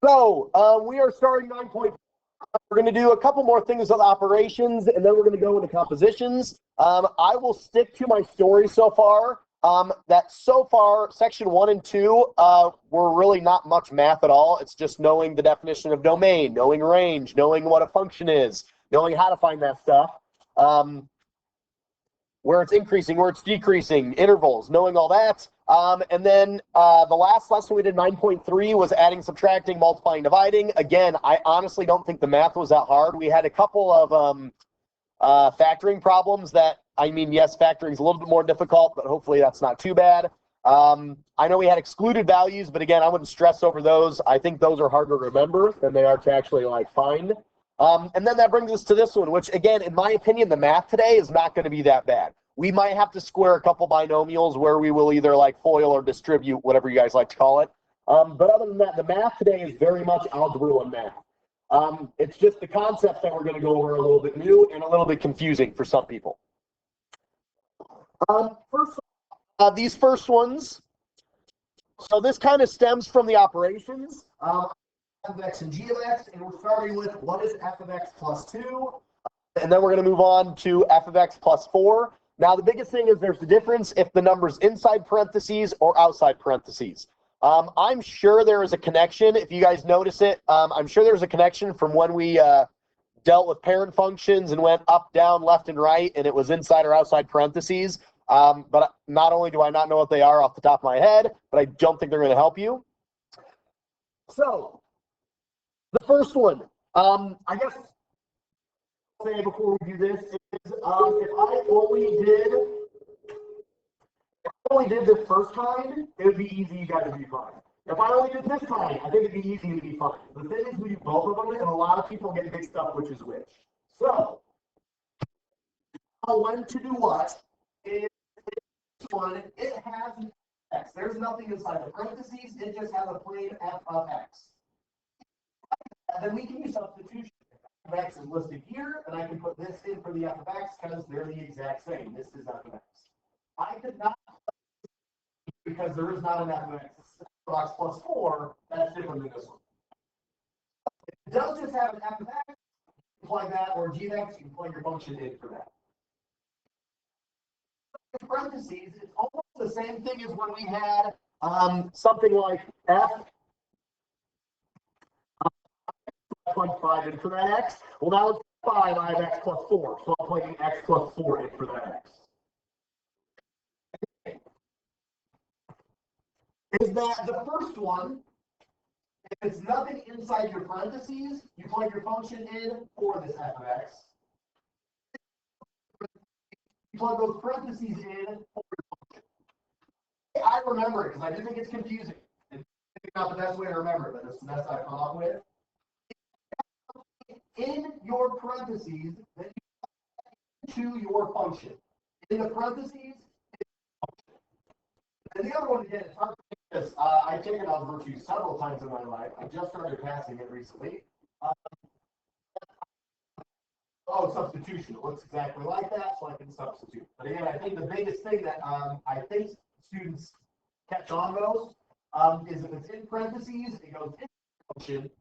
So we are starting 9.5. We're going to do a couple more things with operations, and then we're going to go into compositions. I will stick to my story so far. That so far, section 1 and 2 were really not much math at all. It's just knowing the definition of domain, knowing range, knowing what a function is, knowing how to find that stuff, where it's increasing, where it's decreasing, intervals, knowing all that. And then the last lesson we did, 9.3, was adding, subtracting, multiplying, dividing. Again, I honestly don't think the math was that hard. We had a couple of factoring problems that, I mean, yes, factoring is a little bit more difficult, but hopefully that's not too bad. I know we had excluded values, but again, I wouldn't stress over those. I think those are harder to remember than they are to actually like find. And then that brings us to this one, which again, in my opinion, the math today is not going to be that bad. We might have to square a couple binomials where we will either like FOIL or distribute, whatever you guys like to call it. But other than that, the math today is very much algebra and math. It's just the concepts that we're going to go over a little bit new and a little bit confusing for some people. These first ones, so this kind of stems from the operations. F of x and g of x, and we're starting with what is f of x plus 2, and then we're going to move on to f of x plus 4. Now, the biggest thing is there's the difference if the number's inside parentheses or outside parentheses. I'm sure there is a connection. If you guys notice it, I'm sure there's a connection from when we dealt with parent functions and went up, down, left, and right, and it was inside or outside parentheses. But not only do I not know what they are off the top of my head, but I don't think they're going to help you. So, the first one, I guess I'll say before we do this is if I only did this first time, it would be easy, you guys would be fine. If I only did this time, I think it'd be easy to be fine. The thing is we do both of them, and a lot of people get mixed up which is which. So, when to do what is this one, it has an x. There's nothing inside the parentheses, it just has a plain f of x. And then we can use substitution. F of x is listed here, and I can put this in for the f of x because they're the exact same. This is f of x. I could not, because there is not an f of x. F of x plus 4, that's different than this one. It does just have an f of x, you can plug that, or g of x, you can plug your function in for that. In parentheses, it's almost the same thing as when we had something like f. Plug 5 in for that x. Well, now it's 5, I have x plus 4. So I'm plugging x plus 4 in for that x. Is that the first one, if it's nothing inside your parentheses, you plug your function in for this f of x. You plug those parentheses in for your function. I remember it because I do think it's confusing. It's not the best way to remember it, but it's the best I've come up with. In your parentheses, then you to your function. In the parentheses, and the other one, again, it's hard to because I've taken algebra 2 several times in my life. I just started passing it recently. Substitution. It looks exactly like that, so I can substitute. But again, I think the biggest thing that I think students catch on those is if it's in parentheses, it goes in the function. If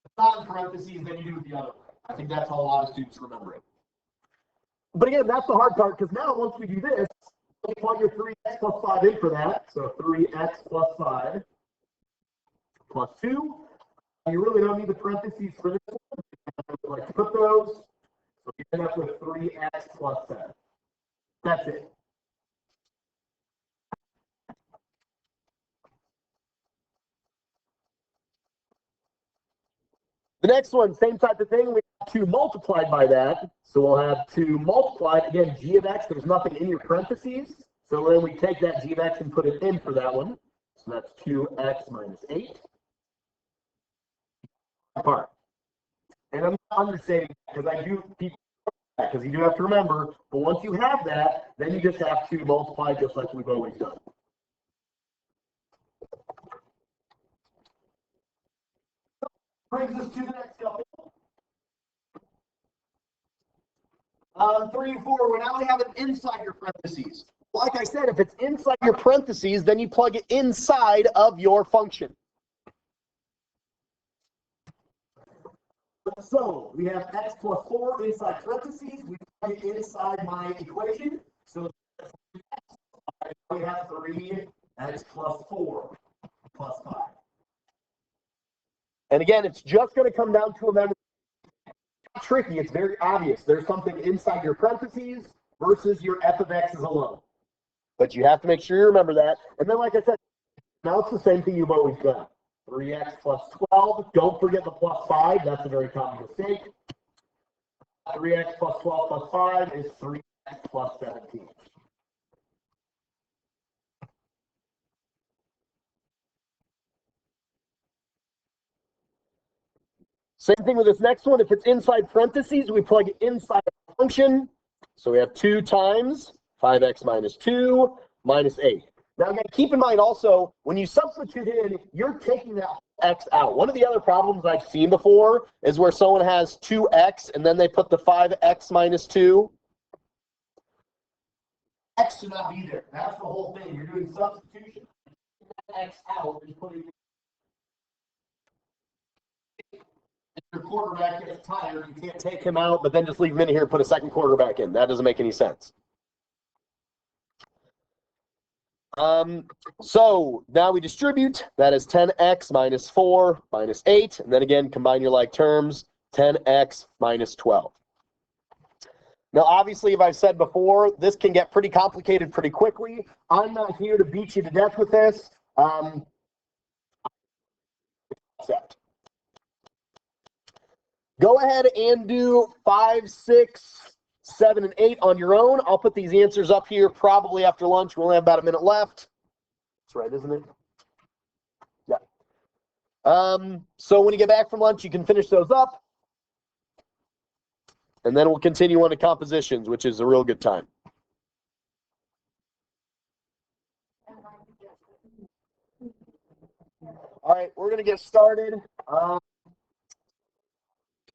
it's not in parentheses, then you do it the other way. I think that's how a lot of students remember it. But again, that's the hard part, because now once we do this, you plug your 3x plus 5 in for that. So 3x plus 5 plus 2. You really don't need the parentheses for this one. I like to put those. So you end up with 3x plus 7. That's it. The next one, same type of thing. We have 2 multiplied by that. So we'll have 2 multiplied. Again, g of x, there's nothing in your parentheses. So then we take that g of x and put it in for that one. So that's 2x minus 8. Apart. And I'm not understating because I do people because you do have to remember, but once you have that, then you just have to multiply just like we've always done. Brings us to the next couple. 3 and 4, we now have it inside your parentheses. Like I said, if it's inside your parentheses, then you plug it inside of your function. So we have x plus 4 inside parentheses. We plug it inside my equation. So we have 3x plus 4 plus 5. And again, it's just going to come down to a memory. It's tricky. It's very obvious. There's something inside your parentheses versus your f of x is alone. But you have to make sure you remember that. And then, like I said, now it's the same thing you've always done. 3x plus 12. Don't forget the plus 5. That's a very common mistake. 3x plus 12 plus 5 is 3x plus 17. Same thing with this next one. If it's inside parentheses, we plug it inside a function. So we have 2 times 5x minus 2 minus 8. Now, again, keep in mind also, when you substitute in, you're taking that x out. One of the other problems I've seen before is where someone has 2x and then they put the 5x minus 2. X should not be there. That's the whole thing. You're doing substitution. X out and putting your quarterback gets tired, you can't take him out, but then just leave him in here and put a second quarterback in. That doesn't make any sense. So now we distribute. That is 10x minus 4 minus 8. And then again, combine your like terms, 10x minus 12. Now, obviously, if I've said before, this can get pretty complicated pretty quickly. I'm not here to beat you to death with this. Go ahead and do 5, 6, 7, and 8 on your own. I'll put these answers up here probably after lunch. We only have about a minute left. That's right, isn't it? Yeah. So when you get back from lunch, you can finish those up. And then we'll continue on to compositions, which is a real good time. All right, we're going to get started.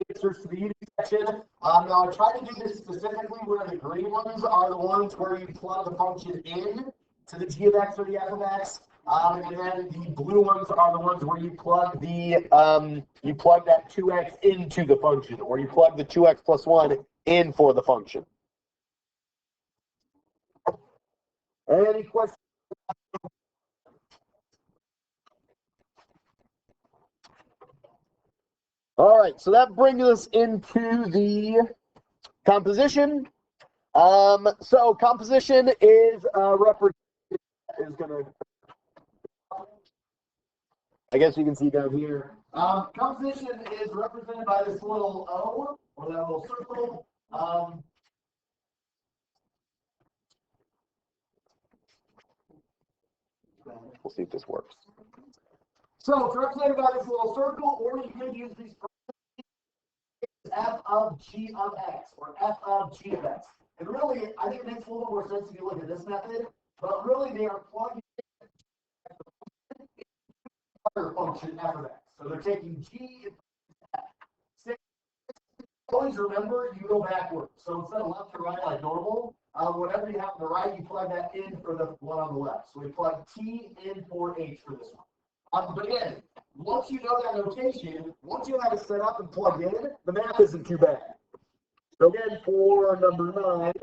Answers to the eating section. Now, I try to do this specifically where the green ones are the ones where you plug the function in to the g of x or the f of x. And then the blue ones are the ones where you plug the that 2x into the function, or you plug the 2x plus 1 in for the function. Any questions? All right, so that brings us into the composition. So composition is I guess you can see down here. Composition is represented by this little O, or that little circle. We'll see if this works. So it's represented by this little circle, or you can use these f of g of x, or f of g of x. And really, I think it makes a little more sense if you look at this method, but really they are plugging in the function f of x. So they're taking g and f. Always remember, you go backwards. So instead of left to right like normal, whatever you have on the right, you plug that in for the one on the left. So we plug t in for h for this one. But again, once you know that notation, once you have it set up and plugged in, the math isn't too bad. So again, for number 9,